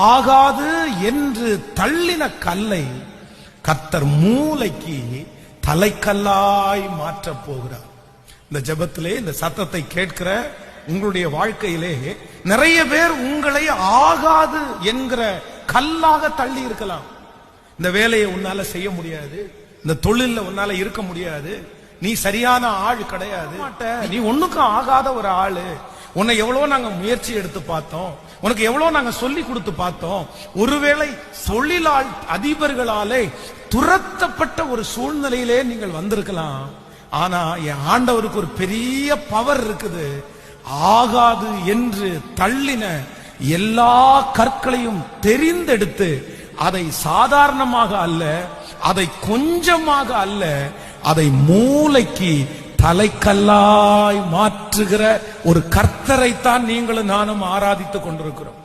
ஆகாது என்று தள்ளின கல்லை கர்த்தர் மூளைக்கு தலைக்கல்லாய் மாற்ற போகிறார். இந்த ஜெபத்திலே இந்த சத்தத்தை கேட்கிற உங்களுடைய வாழ்க்கையிலே நிறைய பேர் உங்களை ஆகாது என்கிற கல்லாக தள்ளி இருக்கலாம். இந்த வேலையை உன்னால செய்ய முடியாது, இந்த தொழில உன்னால இருக்க முடியாது, நீ சரியான ஆள் கிடையாது, நீ ஒண்ணுக்கும் ஆகாத ஒரு ஆளு, உன்னை எவ்வளவு நாங்க முயற்சி எடுத்து பார்த்தோம், உனக்கு எவ்வளவு நாங்க சொல்லி கொடுத்து பார்த்தோம். ஒருவேளை தொழிலாள் அதிபர்களாலே துரத்தப்பட்ட ஒரு சூழ்நிலையிலே நீங்கள் வந்திருக்கலாம். ஆனா என் ஆண்டவருக்கு ஒரு பெரிய பவர் இருக்குது. ஆகாது என்று தள்ளின எல்லா கற்களையும் தெரிந்தெடுத்து அதை சாதாரணமாக அல்ல, அதை கொஞ்சமாக அல்ல, அதை மூளைக்கு தலைக்கல்லாய் மாற்றுகிற ஒரு கர்த்தரைத்தான் நீங்களும் நானும் ஆராதித்துக் கொண்டிருக்கிறோம்.